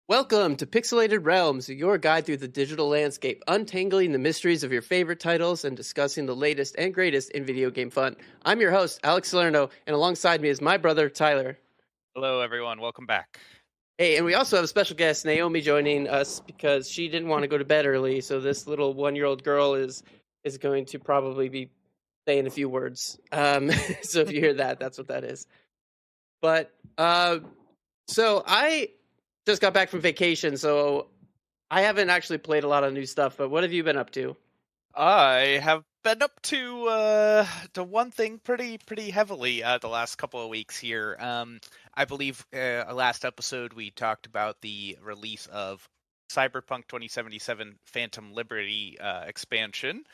Welcome to Pixelated Realms, your guide through the digital landscape, untangling the mysteries of your favorite titles and discussing the latest and greatest in video game fun. I'm your host, Alex Salerno, and alongside me is my brother, Tyler. Hello, everyone. Welcome back. Hey, and we also have a special guest, Naomi, joining us because she didn't want to go to bed early, so this little 1-year-old girl is going to probably be saying a few words. So if you hear that, that's what that is. But so I just got back from vacation, so I haven't actually played a lot of new stuff. But what have you been up to? I have been up to one thing pretty heavily the last couple of weeks here. I believe last episode we talked about the release of Cyberpunk 2077 Phantom Liberty expansion,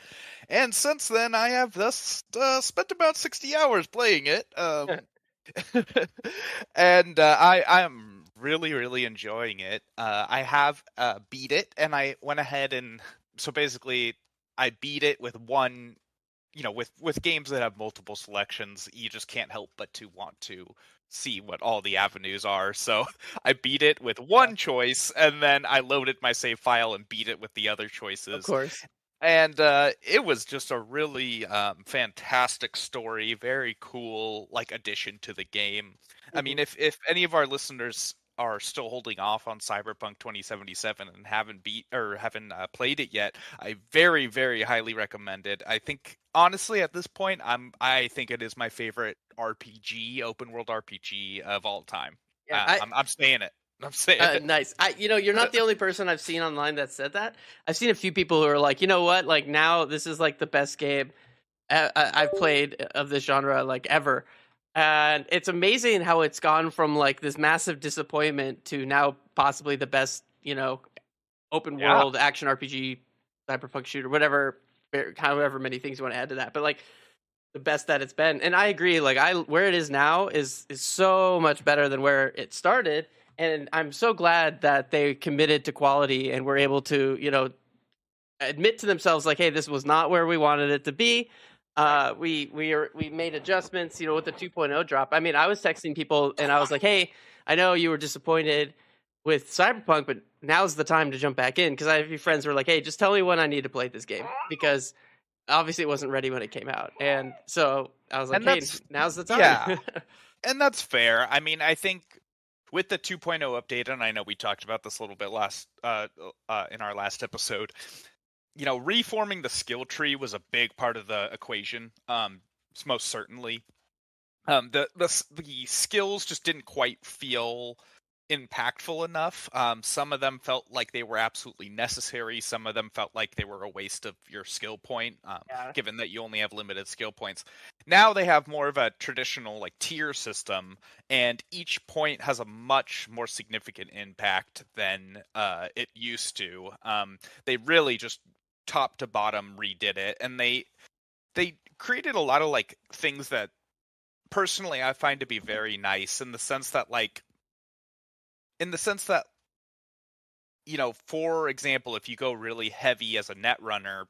and since then I have thus spent about 60 hours playing it. And I'm really enjoying it. I have beat it, and I went ahead and so basically I beat it with one. With games that have multiple selections, you just can't help but to want to see what all the avenues are. So I beat it with one choice, and then I loaded my save file and beat it with the other Of choices. course. And it was just a really fantastic story, very cool addition to the game. I mean, Mhm. if any of our listeners are still holding off on Cyberpunk 2077 and haven't played it yet, I very highly recommend it. I think honestly at this point I think it is my favorite RPG, open world RPG of all time. Yeah, I I'm saying it. I'm saying it. nice. You're not the only person I've seen online that said that. I've seen a few people who are like, you know what, like now this is like the best game I've played of this genre like ever. And it's amazing how it's gone from like this massive disappointment to now possibly the best, open Yeah. world action RPG, cyberpunk shooter, whatever, however many things you want to add to that. But like the best that it's been. And I agree, like I where it is now is so much better than where it started. And I'm so glad that they committed to quality and were able to, admit to themselves like, hey, this was not where we wanted it to be. Right. We made adjustments, with the 2.0 drop. I mean, I was texting people and I was like, hey, I know you were disappointed with Cyberpunk, but now's the time to jump back in because I have a few friends who were like, hey, just tell me when I need to play this game because obviously it wasn't ready when it came out. And so I was like, And hey, that's now's the time. yeah. And that's fair. I mean, I think with the 2.0 update, and I know we talked about this a little bit in our last episode, reforming the skill tree was a big part of the equation. Most certainly. The skills just didn't quite feel impactful enough. Some of them felt like they were absolutely necessary. Some of them felt like they were a waste of your skill point, Yeah. given that you only have limited skill points. Now they have more of a traditional tier system, and each point has a much more significant impact than it used to. They really just top to bottom redid it, and they created a lot of things that personally I find to be very nice in the sense that for example, if you go really heavy as a net runner,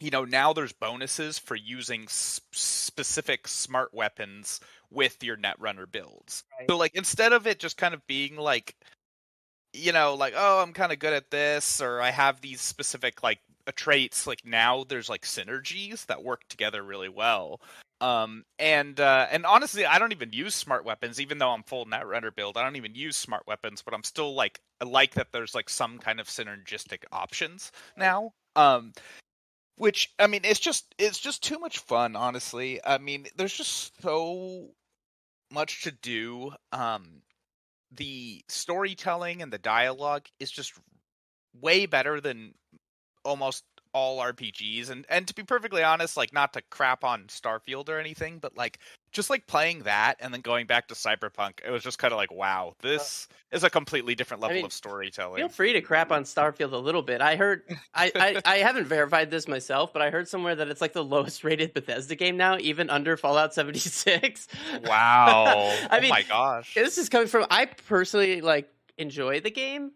now there's bonuses for using specific smart weapons with your net runner builds. Right. So instead of it just kind of being oh, I'm kind of good at this, or I have these specific traits, now there's synergies that work together really well. And honestly, I don't even use smart weapons, even though I'm full netrunner build. I don't even use smart weapons, but I'm still I like that there's some kind of synergistic options now. Which I mean, it's just too much fun, honestly. I mean, there's just so much to do. The storytelling and the dialogue is just way better than almost all RPGs, and to be perfectly honest, not to crap on Starfield or anything, but just playing that and then going back to Cyberpunk, it was just kind of wow, this is a completely different I level mean, of feel storytelling. free to crap on Starfield a little bit. I heard I haven't verified this myself, but I heard somewhere that it's like the lowest rated Bethesda game now, even under Fallout 76. Wow. I Oh mean, my gosh. this is coming from I personally enjoy the game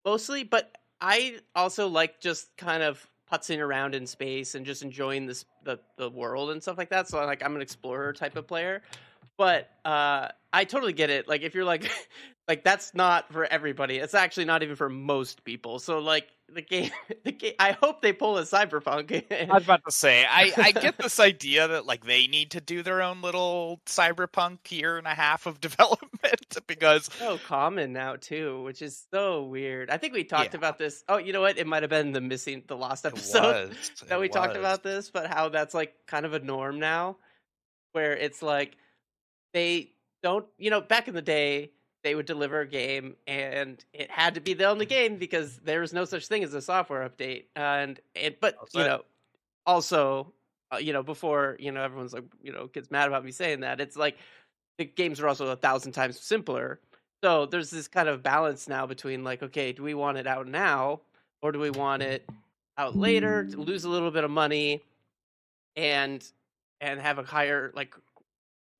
mostly, but I also like just kind of putzing around in space and just enjoying the world and stuff like that. So I'm an explorer type of player. But I totally get it. Like if you're like Like, that's not for everybody. It's actually not even for most people. So, like, the game, the game. I hope they pull a Cyberpunk. I was about to say, I get this idea that like they need to do their own little cyberpunk year and a half of development because So common now too, which is so weird. I think we yeah, talked about this. Oh, you know what? It might have been the lost it episode was, that it we talked was. about this, but how that's like kind of a norm now, where it's like they don't, back in the day, they would deliver a game and it had to be the only game because there was no such thing as a software update. But, That's it. also, before, everyone's like, gets mad about me saying that, it's like the games are also 1,000 times simpler. So there's this kind of balance now between like, okay, do we want it out now or do we want it out later to lose a little bit of money and have a higher like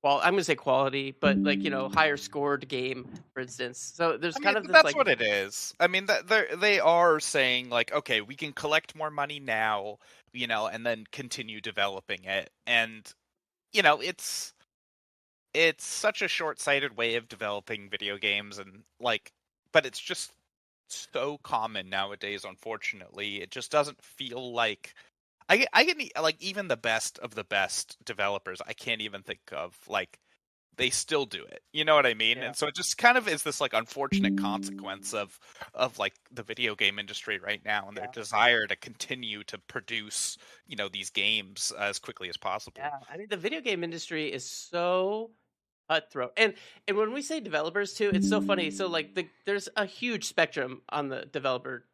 I'm gonna say quality, but like higher scored game, for instance. So there's I mean, kind of this that's like what it is. I mean, that they are saying like, okay, we can collect more money now, and then continue developing it. And it's such a short-sighted way of developing video games, and like, but it's just so common nowadays. Unfortunately, it just doesn't feel like I can like even the best of the best developers. I can't even think of like they still do it. You know what I mean? yeah. And so it just kind of is this like unfortunate consequence of like the video game industry right now and their Yeah. desire to continue to produce, these games as quickly as possible. Yeah. I mean the video game industry is so cutthroat. And when we say developers too, it's so funny. So like there's a huge spectrum on the developer,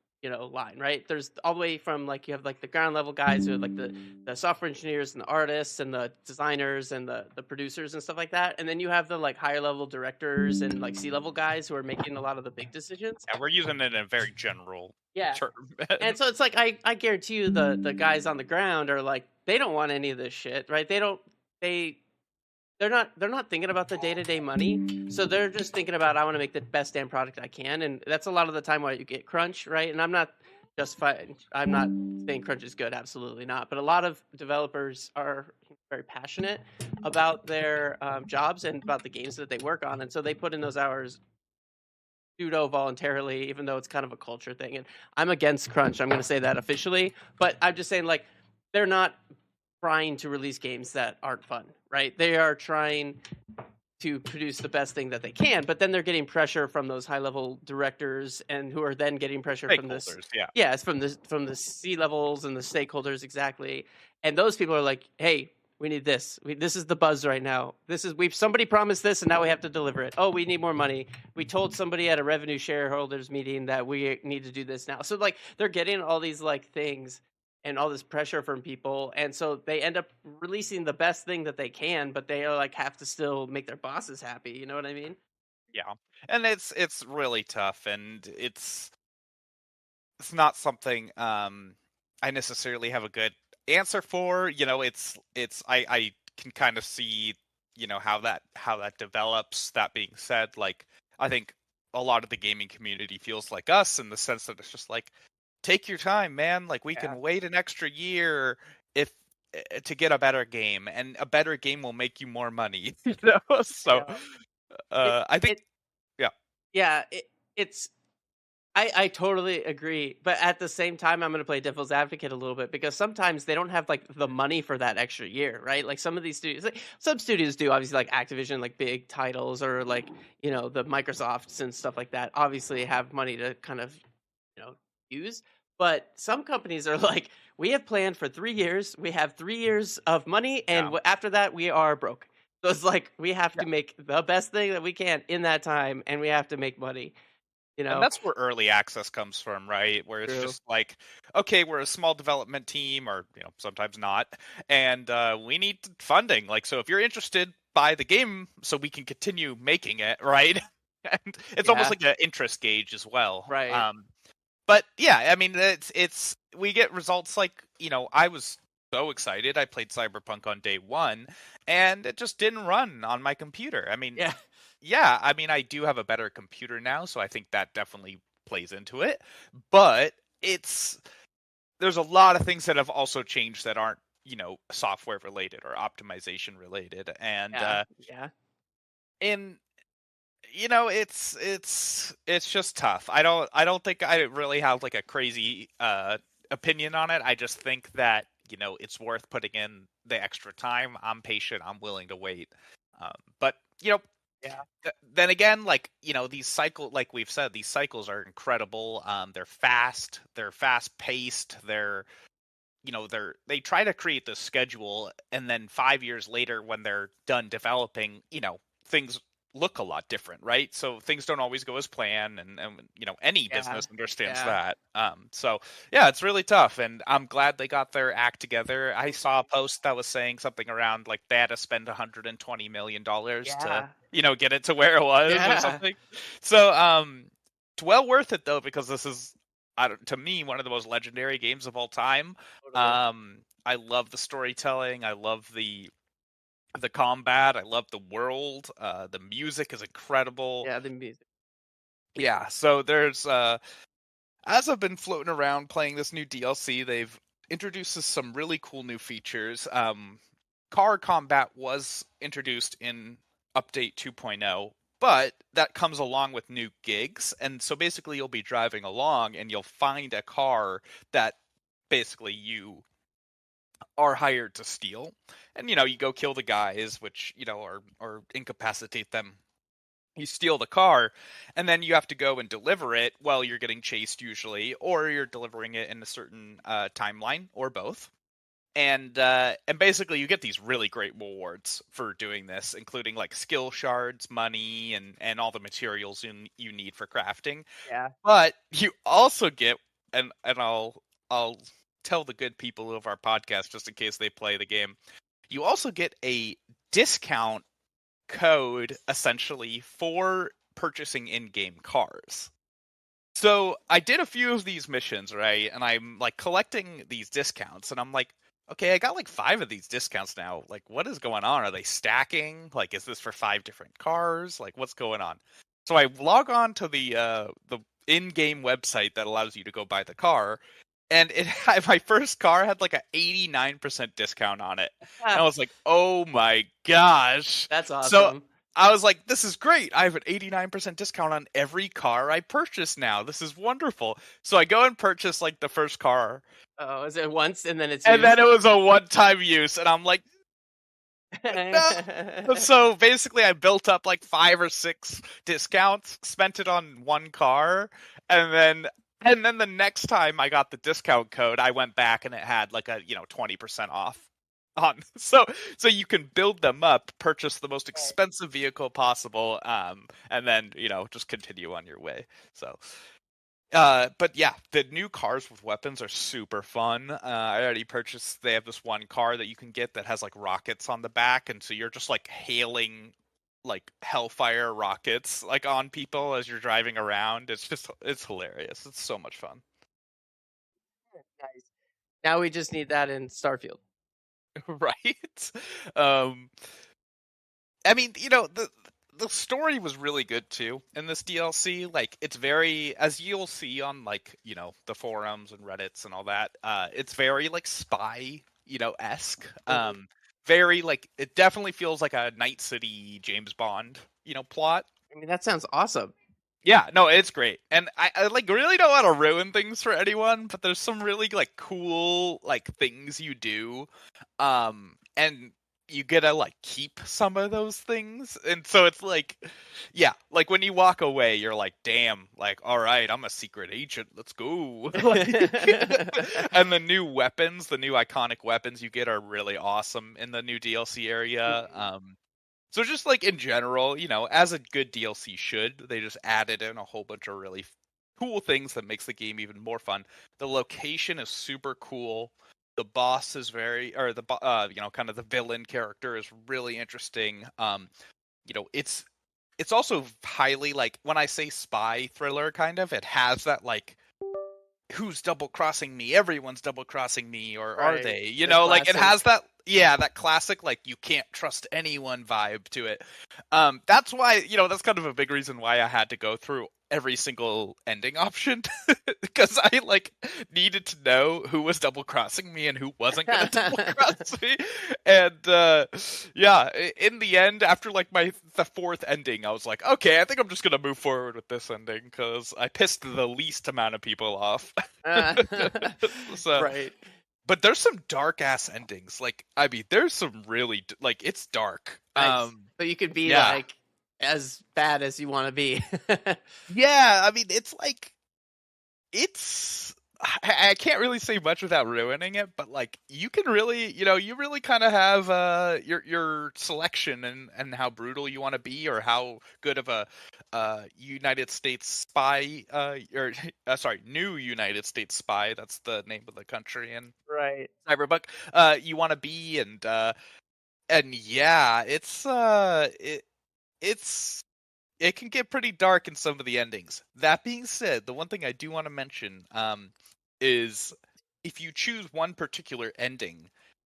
line, right? There's all the way from like you have like the ground level guys who are like the software engineers and the artists and the designers and the producers and stuff like that. And then you have the like higher level directors and like C-level guys who are making a lot of the big decisions. And we're using it in a very general Yeah. term. And so it's like I guarantee you the guys on the ground are like they don't want any of this shit, right? They they're not thinking about the day-to-day money. So they're just thinking about I want to make the best damn product I can. And that's a lot of the time why you get crunch, right? And I'm not saying crunch is good, absolutely not. But a lot of developers are very passionate about their jobs and about the games that they work on. And so they put in those hours pseudo voluntarily, even though it's kind of a culture thing. And I'm against crunch. I'm going to say that officially, but I'm just saying like they're not trying to release games that aren't fun, right? They are trying to produce the best thing that they can, but then they're getting pressure from those high level directors and who are then getting pressure from this. Stakeholders, yeah. Yeah, it's from the C levels and the stakeholders exactly. And those people are like, "Hey, we need this. This is the buzz right now. We've somebody promised this and now we have to deliver it. Oh, we need more money. We told somebody at a revenue shareholders meeting that we need to do this now." So like they're getting all these like things and all this pressure from people, and so they end up releasing the best thing that they can, but they are like have to still make their bosses happy. You know what I mean? Yeah. And it's really tough, and it's not something I necessarily have a good answer for. I can kind of see, how that develops. That being said, like I think a lot of the gaming community feels like us in the sense that it's just like take your time, man. Like we Yeah. can wait an extra year if to get a better game, and a better game will make you more money. So Yeah. It I think it yeah. yeah, it's I totally agree, but at the same time, I'm gonna play devil's advocate a little bit because sometimes they don't have like the money for that extra year, right? Like some of these studios, like, some studios do, obviously, like Activision, like big titles, or like the Microsofts and stuff like that. Obviously, have money to kind of use, but some companies are like, we have planned for 3 years, we have 3 years of money, and Yeah. after that, we are broke. So it's like we have Yeah. to make the best thing that we can in that time, and we have to make money. You And know, that's where early access comes from, right? Where it's true. just like, okay, we're a small development team, or sometimes not, and we need funding. Like, so if you're interested, buy the game so we can continue making it, right? And it's almost Yeah, like an interest gauge as well. right. But yeah, I mean, it's we get results like I was so excited. I played Cyberpunk on day one, and it just didn't run on my computer. I mean, Yeah, yeah, I mean, I do have a better computer now, so I think that definitely plays into it. But there's a lot of things that have also changed that aren't, software related or optimization related. And yeah, yeah, in it's just tough. I don't think I really have like a crazy opinion on it. I just think that it's worth putting in the extra time. I'm patient. I'm willing to wait. But Yeah. then again, like these like we've said, these cycles are incredible. They're fast. They're fast paced. They try to create this schedule, and then 5 years later, when they're done developing, things look a lot different, right? So things don't always go as planned, and any Yeah. business understands Yeah. that. So yeah, it's really tough, and I'm glad they got their act together. I saw a post that was saying something around like they had to spend $120 million to Yeah. get it to where it was or Yeah. something. So it's well worth it though, because this is to me one of the most legendary games of all time. Totally. I love the storytelling. I love the combat. I love the world. The music is incredible. Yeah, the music. Yeah, so there's as I've been floating around playing this new DLC, they've introduced some really cool new features. Car combat was introduced in update 2.0, but that comes along with new gigs, and so basically you'll be driving along and you'll find a car that basically you are hired to steal, and you go kill the guys, which or incapacitate them. You steal the car, and then you have to go and deliver it while you're getting chased usually, or you're delivering it in a certain timeline, or both. And basically you get these really great rewards for doing this, including like skill shards, money, and all the materials you need for crafting. Yeah. But you also get, and I'll tell the good people of our podcast just in case they play the game. You also get a discount code essentially for purchasing in-game cars. So I did a few of these missions, right? And I'm like collecting these discounts, and I'm like, okay, I got like 5 of these discounts now. Like, what is going on? Are they stacking? Like, is this for 5 different cars? Like, what's going on? So I log on to the in-game website that allows you to go buy the car, and it had, my first car had like a 89% discount on it. And I was like, "Oh my gosh." That's So awesome. I was like, "This is great. I have an 89% discount on every car I purchase now. This is wonderful." So I go and purchase like the first car, Oh, is it once and then it's and then used? it was a one-time use, and I'm like, "No." So basically I built up like 5 or 6 discounts, spent it on one car, and then the next time I got the discount code, I went back and it had like a 20% off on. So you can build them up, purchase the most expensive vehicle possible, and then just continue on your way. So but yeah, the new cars with weapons are super fun. I already purchased. They have this one car that you can get that has like rockets on the back, and so you're just like hailing like hellfire rockets like on people as you're driving around. It's hilarious. It's so much fun. Nice. Now we just need that in Starfield. Right? Um, I mean, the story was really good too in this DLC. Like, it's very, as you'll see on like the forums and Reddits and all that. It's very like spy esque. Mhm. Very like, it definitely feels like a Night City James Bond plot. I mean, that sounds awesome. Yeah, no, it's great. And I like really don't want to ruin things for anyone, but there's some really like cool like things you do. And you get to like keep some of those things. And so it's like, yeah, like when you walk away, you're like, damn, like, all right, I'm a secret agent. Let's go. And the new weapons, the new iconic weapons you get are really awesome in the new DLC area. So just like in general, as a good DLC should, they just added in a whole bunch of really cool things that makes the game even more fun. The location is super cool. The boss is or the kind of the villain character is really interesting. It's also highly like, when I say spy thriller kind of, it has that like, who's double crossing me? Everyone's double crossing me, or are Right. they? The Like it classic. has that, yeah, that classic like you can't trust anyone vibe to it. That's why that's kind of a big reason why I had to go through every single ending option because I like needed to know who was double crossing me and who wasn't gonna double cross me. And yeah, in the end, after like the fourth ending, I was like, okay, I think I'm just gonna move forward with this ending because I pissed the least amount of people off. So, Right. but there's some dark ass endings. Like, I mean, there's some really like it's dark. Nice. So you could be Yeah, like as bad as you want to be. yeah. I mean, it's like it's I can't really say much without ruining it, but like you can really, you really kind of have your selection and how brutal you want to be or how good of a United States spy or sorry, new United States spy, that's the name of the country in Right. Cyberpunk, you want to be, and yeah, it's it can get pretty dark in some of the endings. That being said, the one thing I do want to mention is if you choose one particular ending,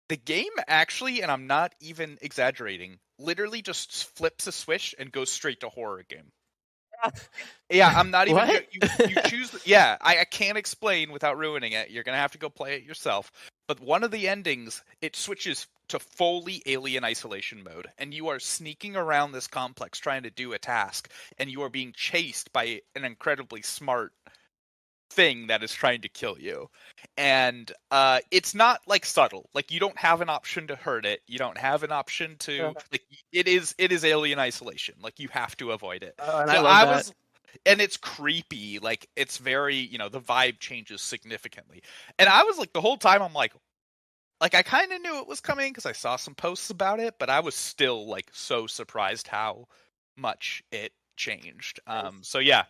the game actually, and I'm not even exaggerating, literally just flips a switch and goes straight to horror game. Yeah, I'm not even. What? You choose. Yeah, I can't explain without ruining it. You're gonna have to go play it yourself. But one of the endings, it switches to fully alien isolation mode, and you are sneaking around this complex trying to do a task, and you are being chased by an incredibly smart thing that is trying to kill you. And it's not like subtle. Like you don't have an option to hurt it. You don't have an option to like it is alien isolation. Like you have to avoid it. Oh, and I So love I that. was and it's creepy. Like it's very, the vibe changes significantly. And I was like the whole time I'm like I kind of knew it was coming because I saw some posts about it, but I was still like so surprised how much it changed. Nice. So yeah,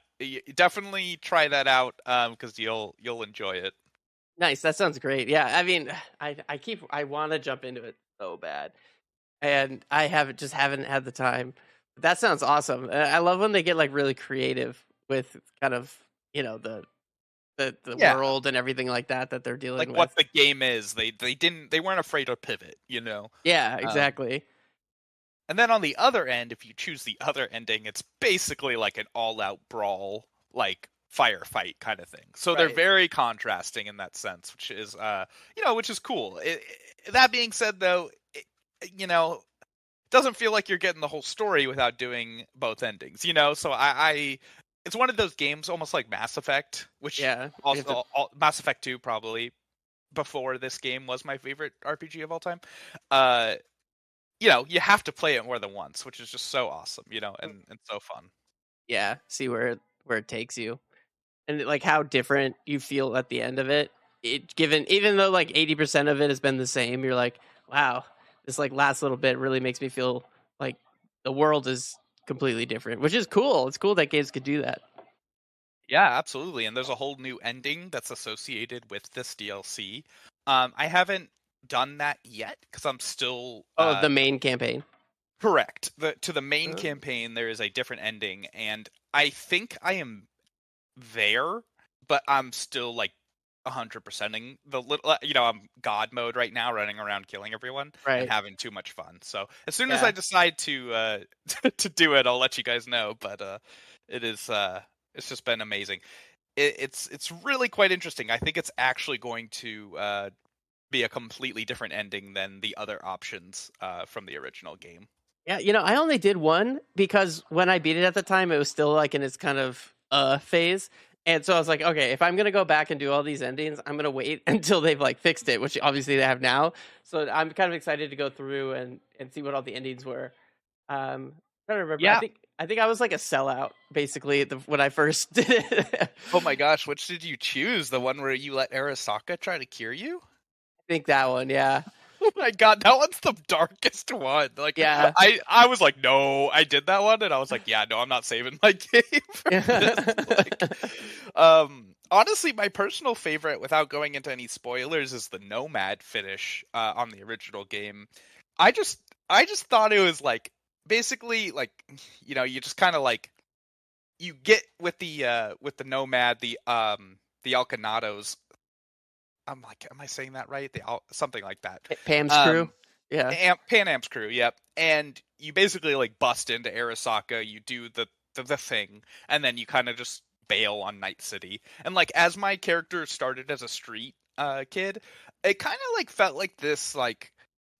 definitely try that out because you'll enjoy it. Nice. That sounds great. Yeah. I mean, I want to jump into it so bad, and I haven't had the time. That sounds awesome. I love when they get like really creative with kind of the Yeah, world and everything like that they're dealing like what with. the game is. They weren't afraid to pivot. Yeah. Um, Exactly. and then on the other end, if you choose the other ending, it's basically like an all-out brawl, like firefight kind of thing. So they're Right. very contrasting in that sense, which is cool. That being said, though, doesn't feel like you're getting the whole story without doing both endings. So it's one of those games, almost like Mass Effect, which Yeah. You have to. also Mass Effect 2 probably before this game was my favorite RPG of all time. You have to play it more than once, which is just so awesome, and so fun. Yeah. See where it takes you. And like how different you feel at the end of it. Even though like 80% of it has been the same, you're like, wow, this like last little bit really makes me feel like the world is completely different, which is cool. It's cool that games could do that. Yeah, absolutely. And there's a whole new ending that's associated with this DLC. I haven't done that yet because I'm still Oh, the main campaign. correct. To the main Uh, campaign, there is a different ending, and I think I am there, but I'm still like 100%ing the little. I'm God mode right now, running around killing everyone and right. having too much fun. So as soon as I Yeah. decide to to do it, I'll let you guys know. But it is it's just been amazing. It's really quite interesting. I think it's actually going to be a completely different ending than the other options from the original game. Yeah, I only did one because when I beat it at the time, it was still like in its kind of phase. And so I was like, okay, if I'm gonna go back and do all these endings, I'm gonna wait until they've like fixed it, which obviously they have now. So I'm kind of excited to go through and see what all the endings were. Trying to remember. Yeah. I think I was like a sellout basically when I first did it. Oh my gosh, which did you choose? The one where you let Arasaka try to cure you? I think that one, yeah. Oh my god, that one's the darkest one. Like Yeah. I was like, no, I did that one, and I was like, yeah, no, I'm not saving my game for this. Like, honestly, my personal favorite, without going into any spoilers, is the Nomad finish on the original game. I just I just thought it was like basically like you just kind of like you get with the Nomad the Alcanados. I'm like, am I saying that right? Something like that. Pam's crew. Um, Yeah. Pan Am's crew, yep. And you basically like bust into Arasaka. You do the thing, and then you kind of just bail on Night City. And like as my character started as a street kid, it kind of like felt like this like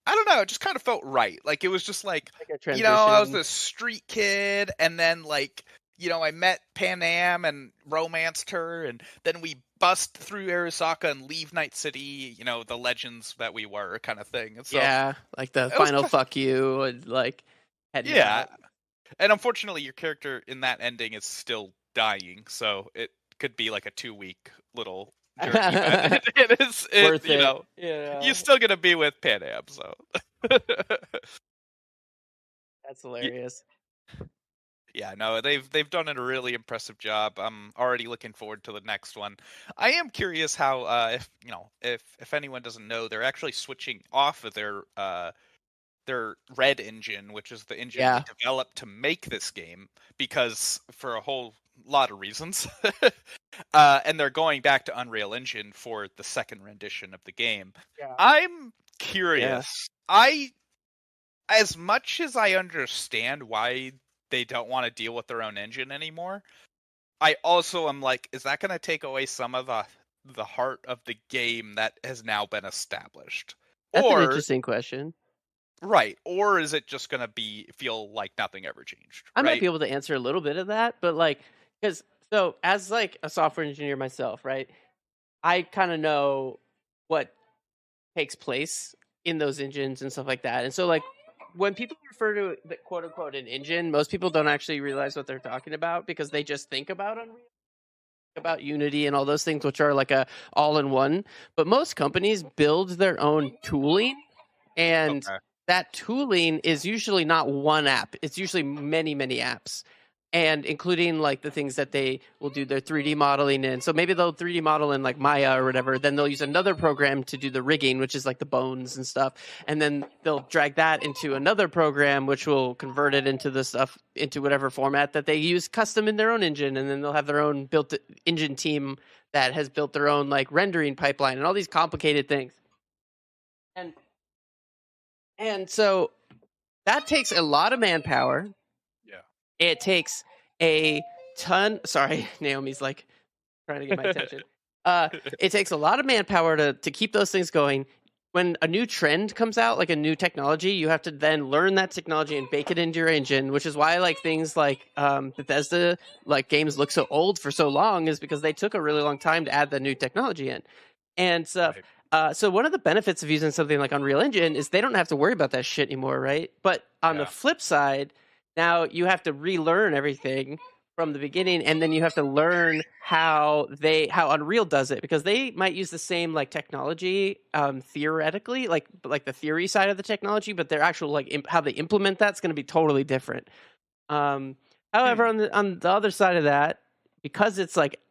I don't know, it just kind of felt right. Like it was just like, Like a I was transition. this street kid and then like, I met Pan Am and romanced her and then we bust through Arasaka and leave Night City, the legends that we were kind of thing. And so Yeah, like the it was final fuck you and like heading yeah. out. And unfortunately your character in that ending is still dying, so it could be like a 2-week little journey, but Worth it. Yeah. you're still gonna be with Pan Am, so That's hilarious. yeah, no, they've done a really impressive job. I'm already looking forward to the next one. I am curious how if anyone doesn't know, they're actually switching off of their Red engine, which is the engine they Yeah. developed to make this game, because for a whole lot of reasons. And they're going back to Unreal Engine for the second rendition of the game. Yeah. I'm curious. As much as I understand why they don't want to deal with their own engine anymore, I also am like, is that going to take away some of the heart of the game that has now been established? That's an Or interesting question. right, or is it just going to feel like nothing ever changed? I might Right? be able to answer a little bit of that, but like, because so as like a software engineer myself, right? I kind of know what takes place in those engines and stuff like that, and so like when people refer to the quote unquote an engine, most people don't actually realize what they're talking about because they just think about Unreal, about Unity and all those things, which are like a all in one. But most companies build their own tooling, and Okay. that tooling is usually not one app. It's usually many, many apps, and including like the things that they will do their 3D modeling in. So maybe they'll 3D model in like Maya or whatever. Then they'll use another program to do the rigging, which is like the bones and stuff. And then they'll drag that into another program, which will convert it into the stuff into whatever format that they use custom in their own engine. And then they'll have their own built engine team that has built their own like rendering pipeline and all these complicated things. And so that takes a lot of manpower. Yeah. It takes a ton. Sorry, Naomi's like trying to get my attention. It takes a lot of manpower to keep those things going. When a new trend comes out, like a new technology, you have to then learn that technology and bake it into your engine, which is why like things like Bethesda, like games look so old for so long, is because they took a really long time to add the new technology in and stuff. Right. So one of the benefits of using something like Unreal Engine is they don't have to worry about that shit anymore, right? But on the flip side, now you have to relearn everything from the beginning, and then you have to learn how Unreal does it, because they might use the same like technology theoretically, like the theory side of the technology, but their actual like how they implement that's going to be totally different. However, on the other side of that, because it's like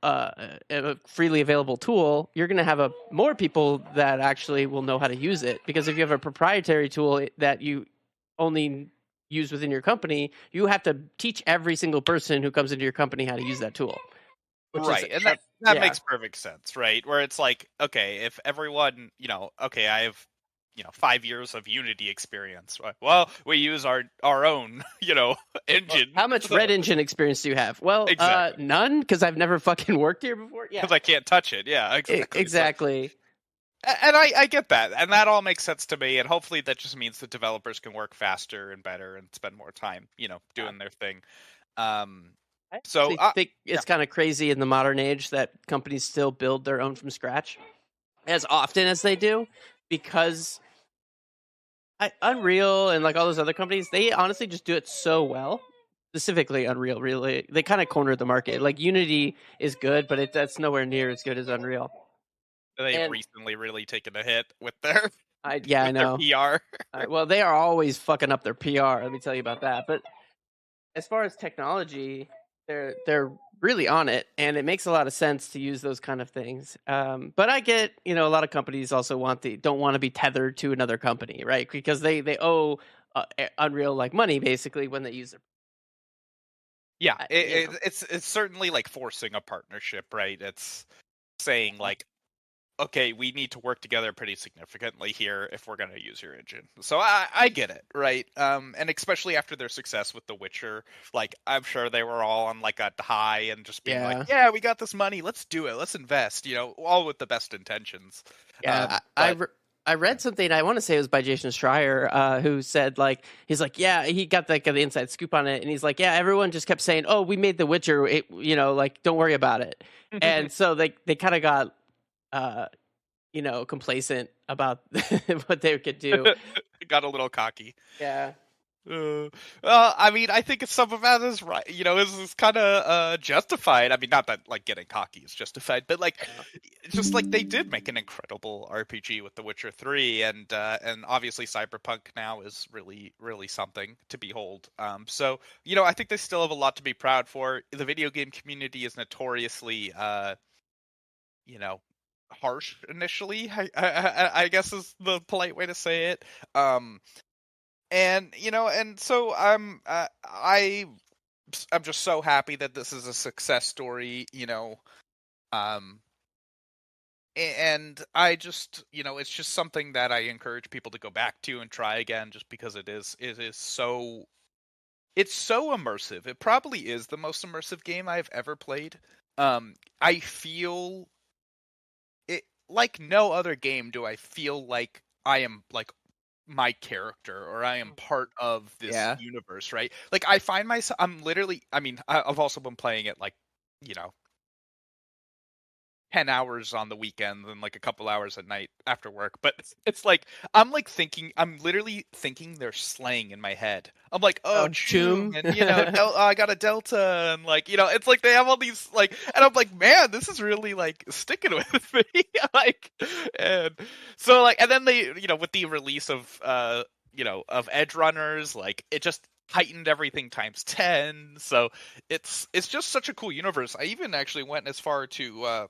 a freely available tool, you're going to have more people that actually will know how to use it. Because if you have a proprietary tool that you only use within your company, you have to teach every single person who comes into your company how to use that tool. Right, and that makes perfect sense, right? Where it's like, okay, if everyone, okay, I have, 5 years of Unity experience. Right? Well, we use our own, engine. How much Red Engine experience do you have? Well, exactly. None, because I've never fucking worked here before. Yeah, because I can't touch it. Yeah, exactly. Exactly. So, and I get that, and that all makes sense to me. And hopefully, that just means that developers can work faster and better and spend more time, doing their thing. I think it's kind of crazy in the modern age that companies still build their own from scratch as often as they do, because Unreal and like all those other companies, they honestly just do it so well. Specifically Unreal, really, they kind of cornered the market. Like Unity is good, but that's nowhere near as good as Unreal. They've recently really taken a hit with their I know their PR. Well, they are always fucking up their PR. Let me tell you about that. But as far as technology, they're really on it, and it makes a lot of sense to use those kind of things. But I get, a lot of companies also don't want to be tethered to another company, right? Because they owe Unreal like money basically when they use their. Yeah, it's certainly like forcing a partnership, right? It's saying like, okay, we need to work together pretty significantly here if we're going to use your engine. So I get it, right? And especially after their success with The Witcher, like I'm sure they were all on like a high and just being like, Yeah. yeah, we got this money, let's do it, let's invest, all with the best intentions. Yeah, But I read something. I want to say it was by Jason Schreier, who said like he's like, yeah, he got the inside scoop on it, and he's like, yeah, everyone just kept saying, oh, we made The Witcher, like don't worry about it, and so they kind of got uh, complacent about what they could do. got a little cocky. Yeah, Well, I mean, I think some of that is right. Is kind of justified. I mean, not that like getting cocky is justified, but like, it's just like they did make an incredible RPG with The Witcher 3, and obviously Cyberpunk now is really really something to behold. So I think they still have a lot to be proud for. The video game community is notoriously you know harsh initially. I guess is the polite way to say it. And so I'm just so happy that this is a success story, um and I just, it's just something that I encourage people to go back to and try again, just because it is so, it's so immersive. It probably is the most immersive game I've ever played. I feel it like no other game. Do I feel like I am like my character, or I am part of this yeah. universe, right? Like I find myself, I'm literally, I mean, I've also been playing it like, you know, 10 hours on the weekend and like a couple hours at night after work, but it's like I'm literally thinking they're slang in my head. I'm like, oh, Oh, choom, Choom. and I got a delta, and like, it's like they have all these like, and I'm like, man, this is really like sticking with me. Like, and so like, and then they, with the release of of Edge Runners, like it just heightened everything times 10. So it's just such a cool universe. I even actually went as far to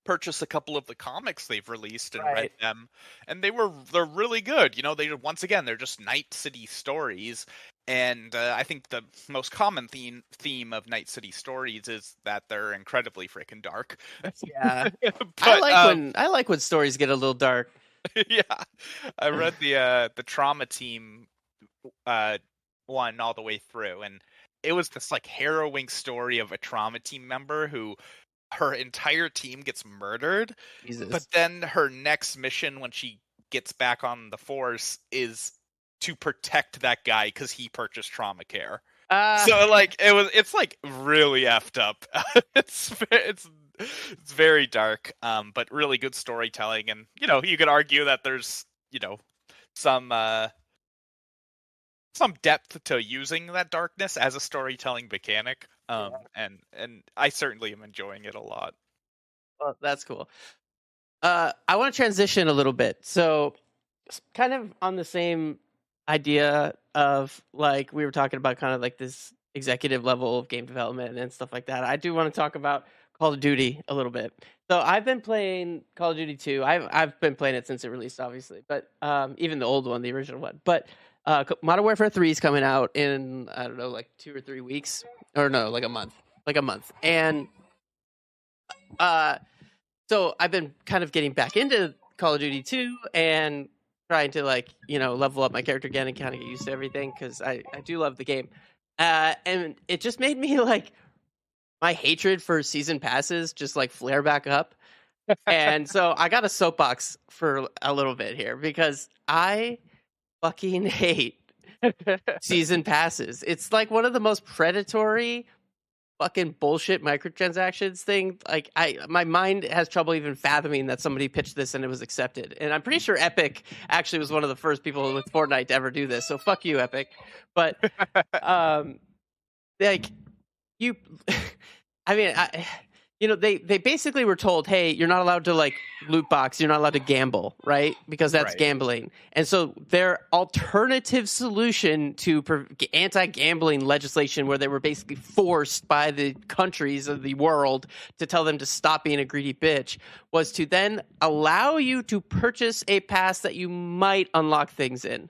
purchase a couple of the comics they've released and read Right. them, and they're really good. They're just Night City stories, and I think the most common theme of Night City stories is that they're incredibly freaking dark. Yeah, But I like when stories get a little dark. yeah, I read the Trauma Team uh one all the way through, and it was this like harrowing story of a Trauma Team member who, her entire team gets murdered, but Jesus. then her next mission when she gets back on the force is to protect that guy because he purchased trauma care. Uh, So like it's like really effed up. It's very dark, but really good storytelling, and you could argue that there's some some depth to using that darkness as a storytelling mechanic. And I certainly am enjoying it a lot. well, that's cool. I want to transition a little bit. So, kind of on the same idea of like we were talking about, kind of like this executive level of game development and stuff like that. I do want to talk about Call of Duty a little bit. So I've been playing Call of Duty 2. I've been playing it since it released, obviously, but even the old one, the original one. But Modern Warfare 3 is coming out in, I don't know, like 2 or 3 weeks, or no, like a month, and uh, so I've been kind of getting back into Call of Duty 2 and trying to like level up my character again and kind of get used to everything because I do love the game, and it just made me like my hatred for season passes just like flare back up, and so I got a soapbox for a little bit here because I fucking hate season passes. It's like one of the most predatory fucking bullshit microtransactions thing. Like my mind has trouble even fathoming that somebody pitched this and it was accepted. And I'm pretty sure Epic actually was one of the first people with Fortnite to ever do this. So fuck you, Epic. But um like you I mean, they basically were told, "Hey, you're not allowed to like loot box. You're not allowed to gamble, right? Because that's Right. gambling." And so their alternative solution to anti-gambling legislation, where they were basically forced by the countries of the world to tell them to stop being a greedy bitch, was to then allow you to purchase a pass that you might unlock things in.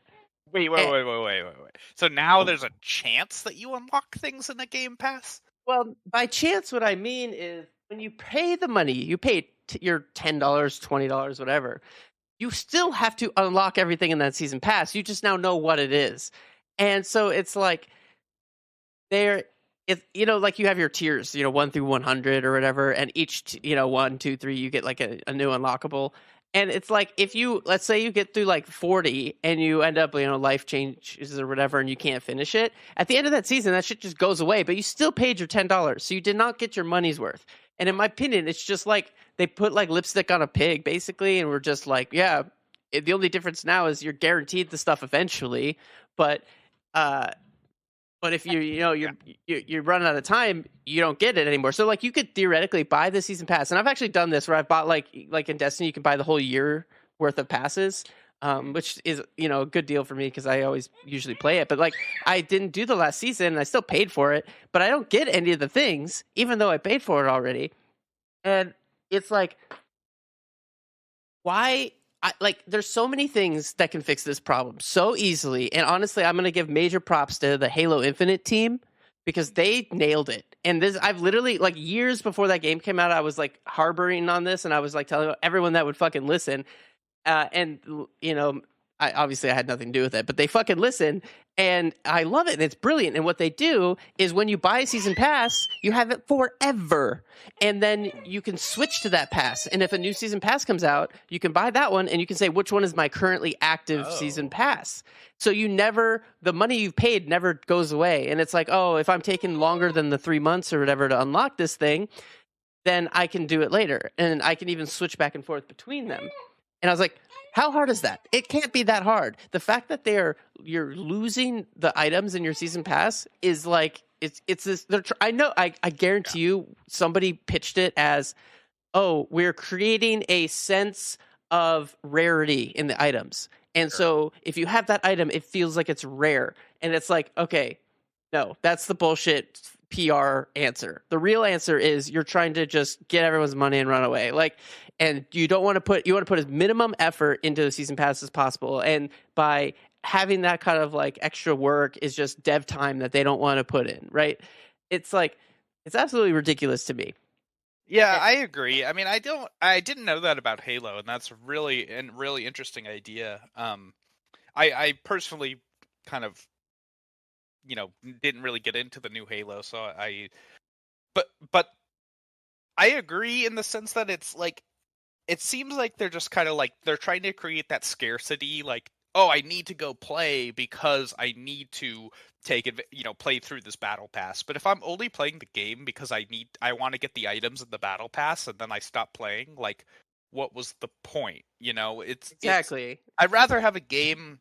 Eh, Wait. So now there's a chance that you unlock things in a Game Pass? Well, by chance, what I mean is when you pay the money, you paid your $10, $20, whatever, you still have to unlock everything in that season pass. You just now know what it is. And so it's like there it like you have your tiers, 1 through 100 or whatever, and each 1, 2, 3, you get like a new unlockable. And it's like, if you, let's say you get through like 40 and you end up, life changes or whatever, and you can't finish it at the end of that season, that shit just goes away, but you still paid your $10, so you did not get your money's worth. And in my opinion, it's just like they put like lipstick on a pig basically, and we're just like, yeah, the only difference now is you're guaranteed the stuff eventually, but uh but if you run out of time, you don't get it anymore. So like, you could theoretically buy the season pass, and I've actually done this where I've bought like in Destiny, you can buy the whole year worth of passes, which is a good deal for me because I always usually play it. But like, I didn't do the last season, and I still paid for it, but I don't get any of the things, even though I paid for it already. And it's like, why? There's so many things that can fix this problem so easily. And honestly, I'm going to give major props to the Halo Infinite team, because they nailed it. And I've literally, like, years before that game came out, I was like harboring on this, and I was like telling everyone that would fucking listen. And I had nothing to do with it, but they fucking listen, and I love it, and it's brilliant. And what they do is, when you buy a season pass, you have it forever, and then you can switch to that pass. And if a new season pass comes out, you can buy that one, and you can say, which one is my currently active season pass. So the money you've paid never goes away. And it's like, oh, if I'm taking longer than the 3 months or whatever to unlock this thing, then I can do it later, and I can even switch back and forth between them. And I was like, how hard is that? It can't be that hard. The fact that you're losing the items in your season pass is like, it's this. I guarantee you, somebody pitched it as, oh, we're creating a sense of rarity in the items, and so if you have that item, it feels like it's rare. And it's like, okay, no, that's the bullshit PR answer. The real answer is, you're trying to just get everyone's money and run away. And you want to put as minimum effort into the season pass as possible. And by having that kind of like extra work is just dev time that they don't want to put in, right? It's like, it's absolutely ridiculous to me. Yeah, I agree. I mean, I didn't know that about Halo, and that's really interesting idea. I personally kind of, didn't really get into the new Halo, so but I agree in the sense that it's like, it seems like they're just kind of like, they're trying to create that scarcity, like, oh, I need to go play because I need to play through this battle pass. But if I'm only playing the game because I want to get the items in the battle pass, and then I stop playing, like, what was the point? Exactly. I'd rather have a game.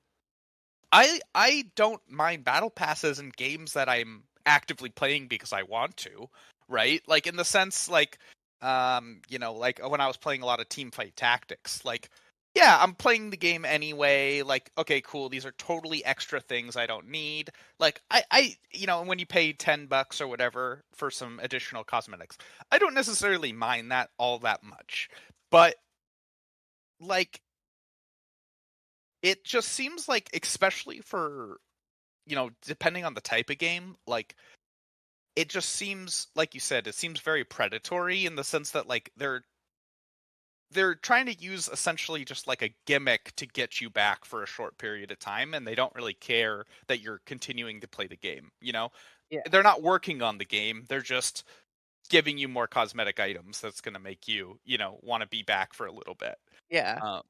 I don't mind battle passes in games that I'm actively playing because I want to, right? Like, in the sense, like, like when I was playing a lot of Teamfight Tactics, like, yeah, I'm playing the game anyway, like, okay, cool, these are totally extra things I don't need. Like, when you pay $10 or whatever for some additional cosmetics, I don't necessarily mind that all that much. But, like, it just seems like, especially for, depending on the type of game, like, it just seems, like you said, it seems very predatory in the sense that, like, they're trying to use essentially just like a gimmick to get you back for a short period of time, and they don't really care that you're continuing to play the game, Yeah. They're not working on the game, they're just giving you more cosmetic items that's going to make you, want to be back for a little bit. Yeah.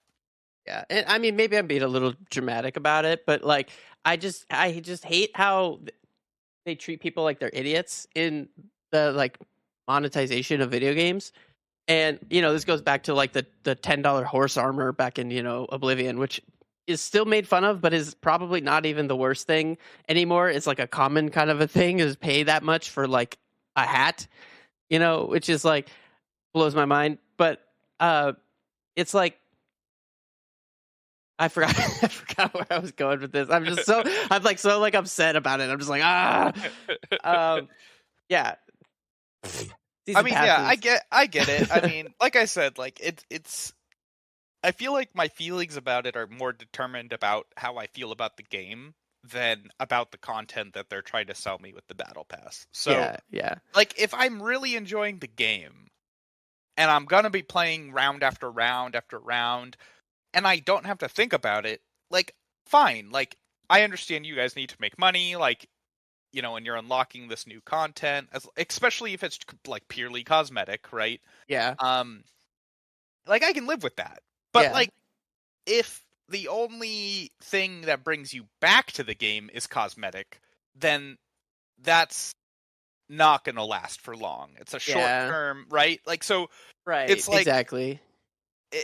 Yeah, and I mean, maybe I'm being a little dramatic about it, but like, I just hate how they treat people like they're idiots in the like monetization of video games. And this goes back to like the $10 horse armor back in Oblivion, which is still made fun of, but is probably not even the worst thing anymore. It's like a common kind of a thing, is pay that much for like a hat, which is like, blows my mind. But it's like, I forgot. I forgot where I was going with this. I'm like so like upset about it. I'm just like, yeah. I mean, yeah, I get it. I mean, like I said, like, it's. I feel like my feelings about it are more determined about how I feel about the game than about the content that they're trying to sell me with the battle pass. So, yeah. like, if I'm really enjoying the game, and I'm gonna be playing round after round after round, and I don't have to think about it, like, fine. Like, I understand you guys need to make money, like, and you're unlocking this new content, especially if it's like purely cosmetic, right? Yeah. Um, like I can live with that. But Yeah. like, if the only thing that brings you back to the game is cosmetic, then that's not going to last for long. It's a short Yeah. term, right? Like, so Right. it's like, Exactly. and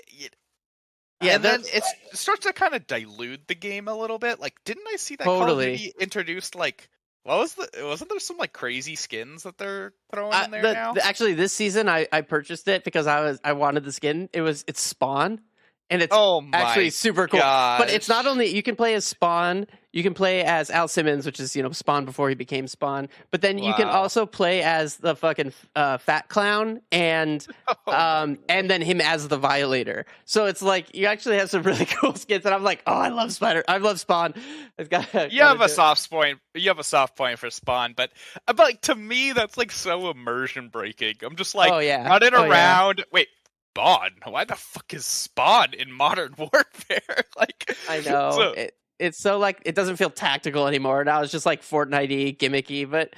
Yeah. then it starts to kind of dilute the game a little bit. Like, didn't I see that Call of Totally. Duty introduced like, wasn't there some like crazy skins that they're throwing in there now? Actually, this season I purchased it because I wanted the skin. It's Spawn, and it's Oh actually my super cool. But it's not gosh. only you can play as Spawn, you can play as Al Simmons, which is Spawn before he became Spawn. But then you can Wow. also play as the fucking fat clown Oh my and then him as the Violator. So it's like you actually have some really cool skins, and I'm like, oh, I love Spawn. It's got You have a soft point. You have a soft point for Spawn, but like to me, that's like so immersion breaking. I'm just like Oh yeah, running oh yeah. around. Wait, Spawn? Why the fuck is Spawn in Modern Warfare? Like, I know so it's so like it doesn't feel tactical anymore. Now it's just like Fortnite-y, gimmicky. But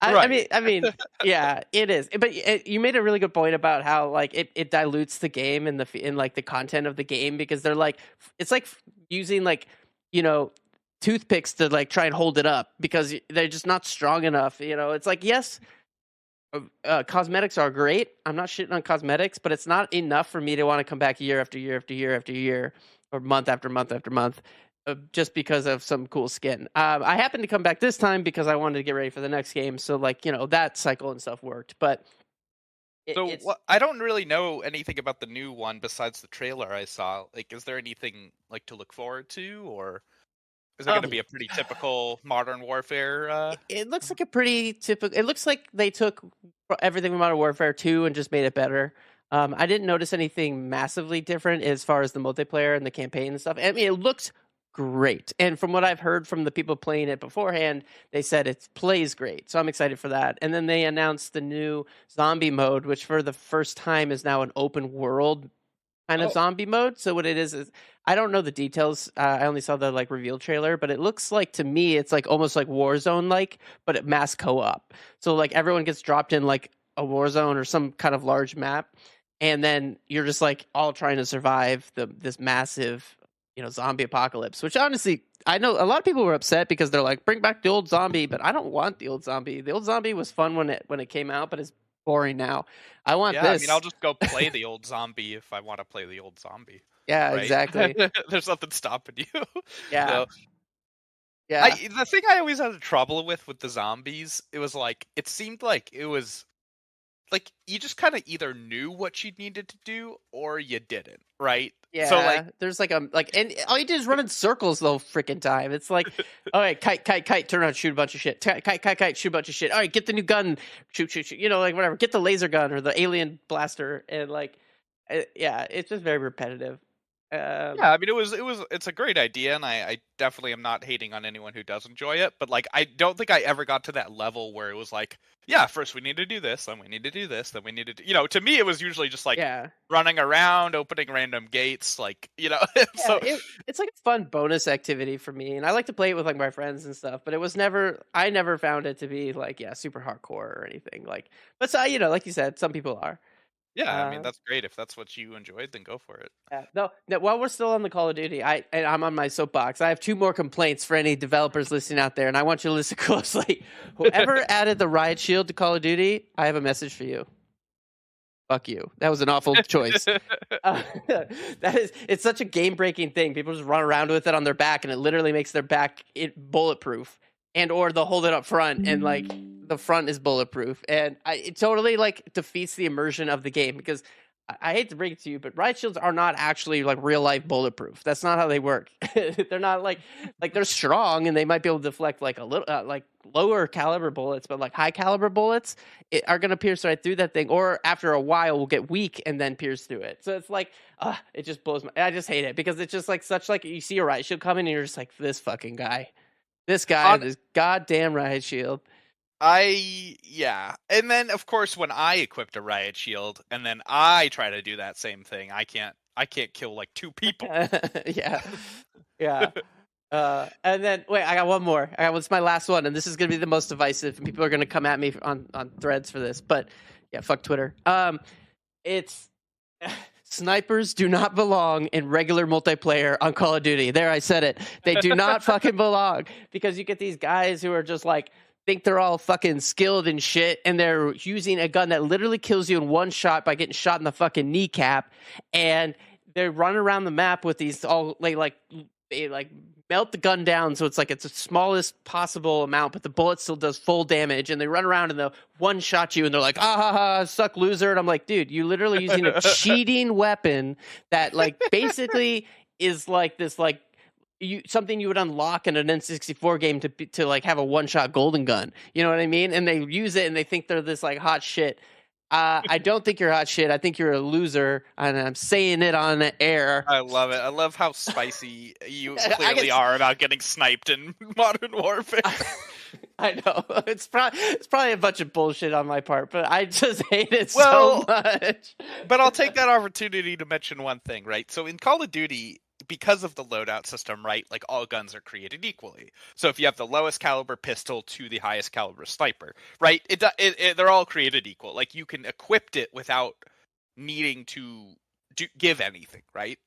right. I mean, yeah, it is. But you made a really good point about how like it dilutes the game and in like the content of the game because they're like it's like using like you know toothpicks to like try and hold it up because they're just not strong enough. It's like yes, cosmetics are great. I'm not shitting on cosmetics, but it's not enough for me to want to come back year after year after year after year, or month after month after month, just because of some cool skin. I happened to come back this time because I wanted to get ready for the next game, so like that cycle and stuff worked. But So it's what? I don't really know anything about the new one besides the trailer I saw. Like, is there anything like to look forward to, or is it going to um, be a pretty typical Modern Warfare? it looks like a pretty typical. It looks like they took everything from Modern Warfare 2 and just made it better. I didn't notice anything massively different as far as the multiplayer and the campaign and stuff. I mean, it looked great, and from what I've heard from the people playing it beforehand, they said it plays great. So I'm excited for that. And then they announced the new zombie mode, which for the first time is now an open world kind of Oh, zombie mode. So what it is I don't know the details. I only saw the like reveal trailer, but it looks like to me it's like almost like Warzone like, but at mass co-op. So like everyone gets dropped in like a Warzone or some kind of large map, and then you're just like all trying to survive this massive zombie apocalypse. Which honestly, I know a lot of people were upset because they're like, bring back the old zombie, but I don't want the old zombie. The old zombie was fun when it came out, but it's boring now. I want yeah. I mean, I'll this. just go play the old zombie if I want to play the old zombie, Yeah, right? exactly. There's nothing stopping you. Yeah. So Yeah. the thing I always had trouble with the zombies, it was like it seemed like it was like you just kind of either knew what you needed to do or you didn't, right? So like, Yeah. There's like and all you do is run in circles the whole freaking time. It's like, all right, kite, turn around, shoot a bunch of shit. Kite, shoot a bunch of shit. All right, get the new gun, shoot. Like whatever. Get the laser gun or the alien blaster, and like, yeah, it's just very repetitive. yeah, I mean, it's a great idea, and I definitely am not hating on anyone who does enjoy it, but like, I don't think I ever got to that level where it was like, yeah, first we need to do this, then we need to do this, then we need to do, to me, it was usually just like Yeah. running around, opening random gates, like, Yeah, so it's like a fun bonus activity for me, and I like to play it with like my friends and stuff. But it was never, I never found it to be like super hardcore or anything. Like, but so like you said, some people are. yeah, I mean, Uh, that's great. If that's what you enjoyed, then go for it. yeah. No, while we're still on the Call of Duty, I'm on my soapbox. I have two more complaints for any developers listening out there, and I want you to listen closely. Whoever added the riot shield to Call of Duty, I have a message for you. Fuck you. That was an awful choice. It's such a game breaking thing. People just run around with it on their back, and it literally makes their back bulletproof, and or they'll hold it up front, and like the front is bulletproof, and it totally like defeats the immersion of the game because I hate to break it to you, but riot shields are not actually like real life bulletproof. That's not how they work. They're not like they're strong and they might be able to deflect like a little like lower caliber bullets, but like high caliber bullets are going to pierce right through that thing, or after a while will get weak and then pierce through it. So it's like, it just blows my. I just hate it because it's just like such like you see a riot shield coming and you're just like this fucking guy, this guy, On this goddamn riot shield. And then of course when I equipped a riot shield and then I try to do that same thing, I can't kill like 2 people. Yeah. Yeah. And then wait, I got one more. What's my last one, and this is gonna be the most divisive, and people are gonna come at me on threads for this. But yeah, fuck Twitter. It's snipers do not belong in regular multiplayer on Call of Duty. There, I said it. They do not fucking belong, because you get these guys who are just like think they're all fucking skilled and shit, and they're using a gun that literally kills you in one shot by getting shot in the fucking kneecap, and they run around the map with these all they melt the gun down so it's the smallest possible amount, but the bullet still does full damage, and they run around and they'll one shot you and they're like, ah ha ha, suck loser. And I'm like, dude, you literally using a cheating weapon that basically is something you would unlock in an N64 game to have a one-shot golden gun. You know what I mean? And they use it and they think they're this hot shit. I don't think you're hot shit. I think you're a loser, and I'm saying it on the air. I love it. I love how spicy you clearly are about getting sniped in Modern Warfare. I know it's probably a bunch of bullshit on my part, but I just hate it so much. But I'll take that opportunity to mention one thing, right? So in Call of Duty, because of the loadout system, right, all guns are created equally. So if you have the lowest caliber pistol to the highest caliber sniper, right, they're all created equal. You can equip it without needing to give anything, right?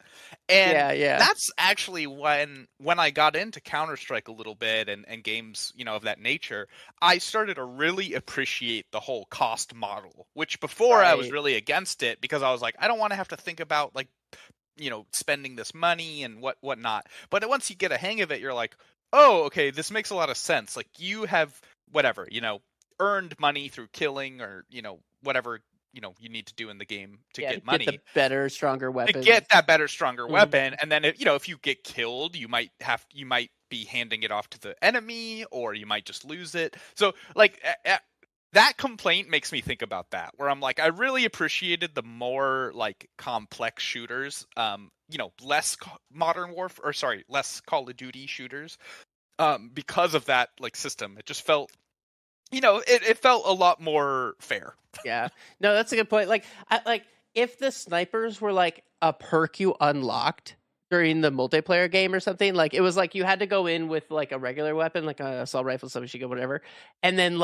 And yeah. That's actually when I got into Counter-Strike a little bit and games, of that nature, I started to really appreciate the whole cost model, which before I was really against it, because I was like, I don't want to have to think about spending this money and whatnot. But once you get a hang of it, you're like, oh, okay, this makes a lot of sense. You have whatever, earned money through killing or, whatever, you need to do in the game to get money. Get the better, stronger weapon. To get that better, stronger weapon. And then, if you get killed, you might be handing it off to the enemy, or you might just lose it. So that complaint makes me think about that, where I'm like, I really appreciated the more complex shooters, less less Call of Duty shooters, because of that system. It just felt, it felt a lot more fair. Yeah, no, that's a good point. If the snipers were a perk you unlocked during the multiplayer game or something, it was you had to go in with a regular weapon, like a assault rifle, submachine gun, whatever, and then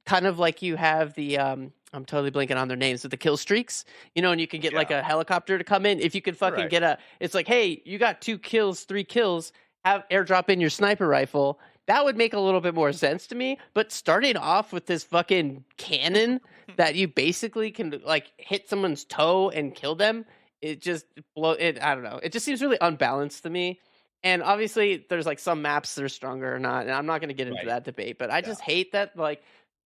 kind of you have the I'm totally blanking on their names, but the kill streaks, and you can get a helicopter to come in. If you could fucking get it's hey, you got 2 kills, 3 kills, have airdrop in your sniper rifle. That would make a little bit more sense to me. But starting off with this fucking cannon that you basically can hit someone's toe and kill them, it just I don't know. It just seems really unbalanced to me. And obviously there's some maps that are stronger or not, and I'm not going to get into that debate, but I just hate that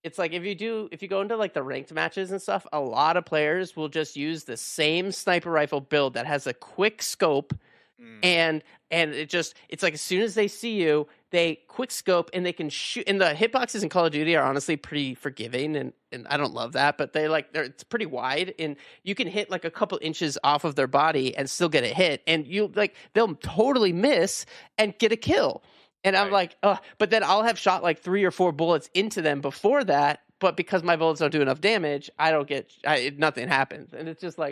it's if you go into the ranked matches and stuff, a lot of players will just use the same sniper rifle build that has a quick scope, and it's as soon as they see you, they quick scope and they can shoot. And the hitboxes in Call of Duty are honestly pretty forgiving, and I don't love that, but it's pretty wide, and you can hit a couple inches off of their body and still get a hit, and they'll totally miss and get a kill. And I'm like, oh, but then I'll have shot 3 or 4 bullets into them before that, but because my bullets don't do enough damage, nothing happens, and it's just ugh.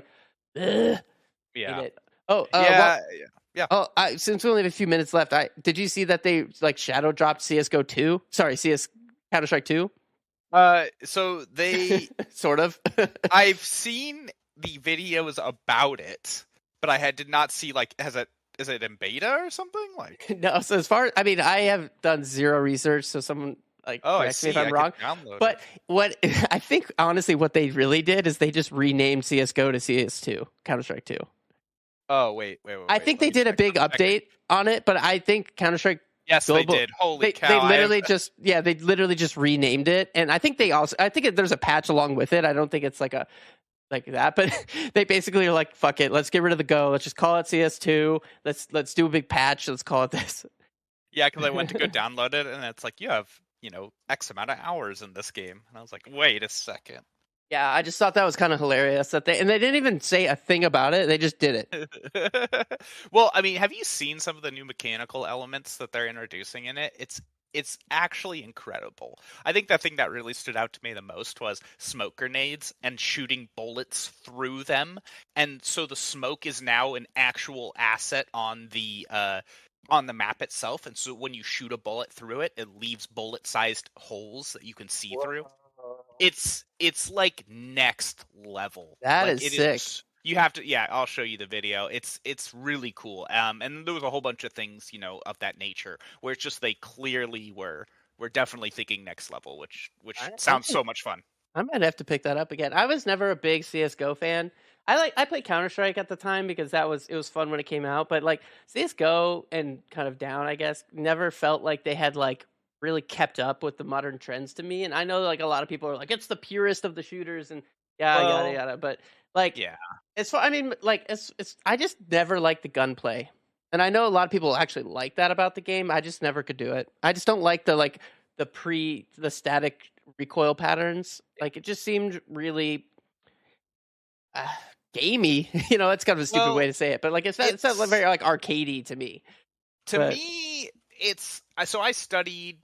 Yeah. Oh, yeah. Oh, since we only have a few minutes left, did you see that they shadow dropped CS:GO 2? Sorry, Counter-Strike 2. So they sort of. I've seen the videos about it, but I did not see is it in beta or something? No. So I have done zero research, so someone correct me if I'm wrong. But what I think honestly, what they really did is they just renamed CS:GO to CS2, Counter-Strike 2. Oh wait. I think they did a big update on it, but I think Counter-Strike. Yes, Global, they did. Holy cow! They literally just renamed it, and I think there's a patch along with it. I don't think it's like that, but they basically are fuck it, let's get rid of the Go, let's just call it CS2. Let's do a big patch. Let's call it this. Yeah, because I went to go download it, and it's you have X amount of hours in this game, and I was like, wait a second. Yeah, I just thought that was kind of hilarious and they didn't even say a thing about it. They just did it. Well, I mean, have you seen some of the new mechanical elements that they're introducing in it? It's it's actually incredible. I think the thing that really stood out to me the most was smoke grenades and shooting bullets through them. And so the smoke is now an actual asset on the map itself. And so when you shoot a bullet through it, it leaves bullet-sized holes that you can see through. Whoa. It's like next level. That Like is it sick. is. You have to. Yeah, I'll show you the video. It's really cool. And there was a whole bunch of things, of that nature where it's just they clearly were definitely thinking next level, which I sounds might so much fun. I might have to pick that up again. I was never a big CS:GO fan. I played Counter Strike at the time because it was fun when it came out. But like CS:GO and kind of down, I guess, never felt like they had like really kept up with the modern trends to me. And I know like a lot of people are like it's the purest of the shooters and yeah yada Well, yada. But like yeah. I mean like it's I just never liked the gunplay. And I know a lot of people actually like that about the game. I just never could do it. I just don't like the static recoil patterns. Like it just seemed really uh, gamey. It's kind of a stupid way Well, to say it, but like it's not it's very like arcadey to me. to But me, it's so I studied.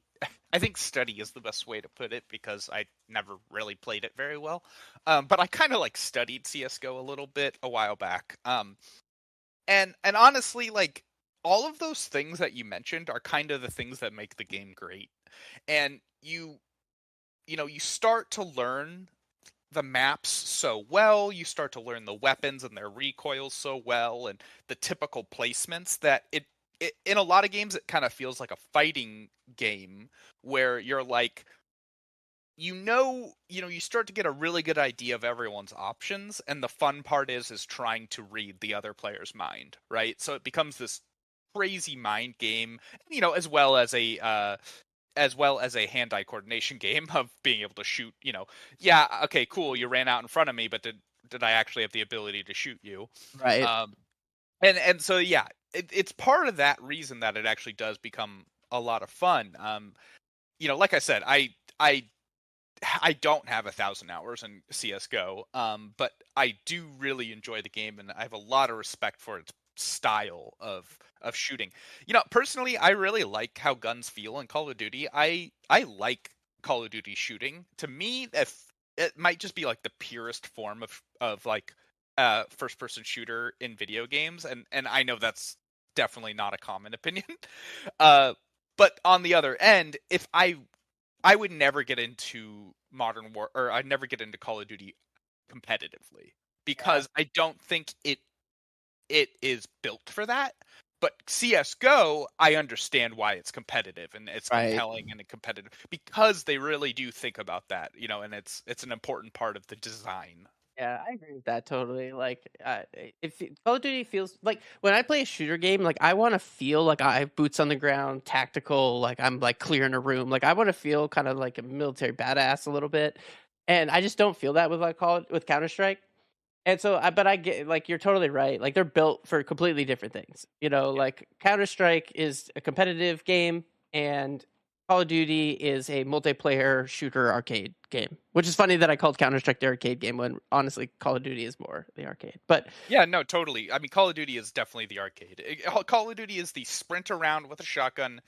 I think study is the best way to put it because I never really played it very well. But I kind of like studied CS:GO a little bit a while back. And honestly, like all of those things that you mentioned are kind of the things that make the game great. And you start to learn the maps so well, you start to learn the weapons and their recoils so well, and the typical placements that it in a lot of games it kind of feels like a fighting game where you're like you start to get a really good idea of everyone's options, and the fun part is trying to read the other player's mind, right? So it becomes this crazy mind game, as well as a hand-eye coordination game of being able to shoot. Yeah, okay, cool, you ran out in front of me, but did I actually have the ability to shoot you? right, Um, and so yeah, it's part of that reason that it actually does become a lot of fun. Like I said, I don't have 1,000 hours in CS:GO, but I do really enjoy the game, and I have a lot of respect for its style of shooting. Personally, I really like how guns feel in Call of Duty. I like Call of Duty shooting. To me, if it might just be like the purest form of like first person shooter in video games, and I know that's definitely not a common opinion. uh, but on the other end, if I would never get into Modern War, or I'd never get into Call of Duty competitively yeah, because I don't think it is built for that. But CS:GO, I understand why it's competitive and it's right. compelling and competitive because they really do think about that, and it's an important part of the design. Yeah, I agree with that totally. Like, Call of Duty feels like when I play a shooter game, like I want to feel like I have boots on the ground, tactical, like I'm like clearing a room. Like I want to feel kind of like a military badass a little bit, and I just don't feel that with Counter Strike. And so, but I get like you're totally right. Like they're built for completely different things. Yeah. Like Counter Strike is a competitive game, and Call of Duty is a multiplayer shooter arcade game. Which is funny that I called Counter Strike the arcade game when honestly Call of Duty is more the arcade. But Yeah, no, totally. I mean, Call of Duty is definitely the arcade. Call of Duty is the sprint around with a shotgun,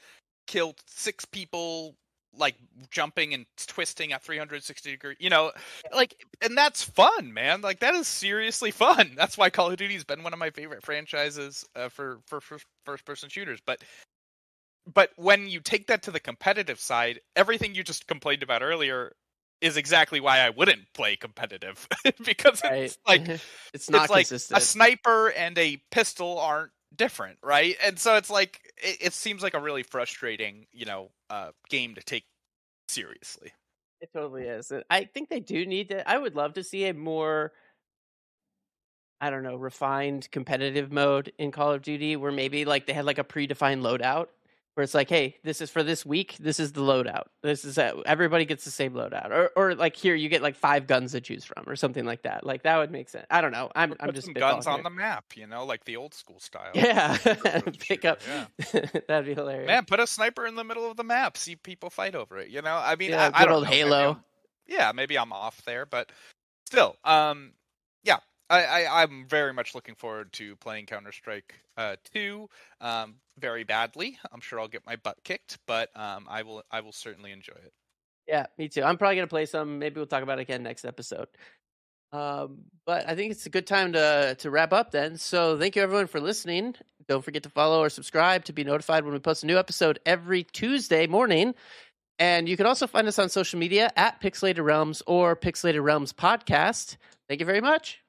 kill 6 people, like jumping and twisting at 360 degrees. And that's fun, man. Like that is seriously fun. That's why Call of Duty has been one of my favorite franchises for first person shooters. But when you take that to the competitive side, everything you just complained about earlier is exactly why I wouldn't play competitive because right, it's like it's it's not like a consistent. sniper and a pistol aren't different, right? And so it's like it seems like a really frustrating, game to take seriously. It totally is. I think they do need to. I would love to see a more I don't know, refined competitive mode in Call of Duty where maybe like they had like a predefined loadout where it's like, hey, this is for this week. This is the loadout. This is everybody gets the same loadout, or like here you get like 5 guns to choose from, or something like that. Like that would make sense. I don't know. Or I'm put just some guns spitballing on here. the map, like the old school style Yeah, first-person pick shooter. up. Yeah, That'd be hilarious. man, put a sniper in the middle of the map, see people fight over it. I mean, Yeah, I good don't old know. Maybe Halo. I'm off there, but still, yeah. I'm very much looking forward to playing Counter-Strike 2 very badly. I'm sure I'll get my butt kicked, but I will certainly enjoy it. Yeah, me too. I'm probably gonna play some. Maybe we'll talk about it again next episode. But I think it's a good time to wrap up then. So thank you everyone for listening. Don't forget to follow or subscribe to be notified when we post a new episode every Tuesday morning. And you can also find us on social media at Pixelated Realms or Pixelated Realms Podcast. Thank you very much.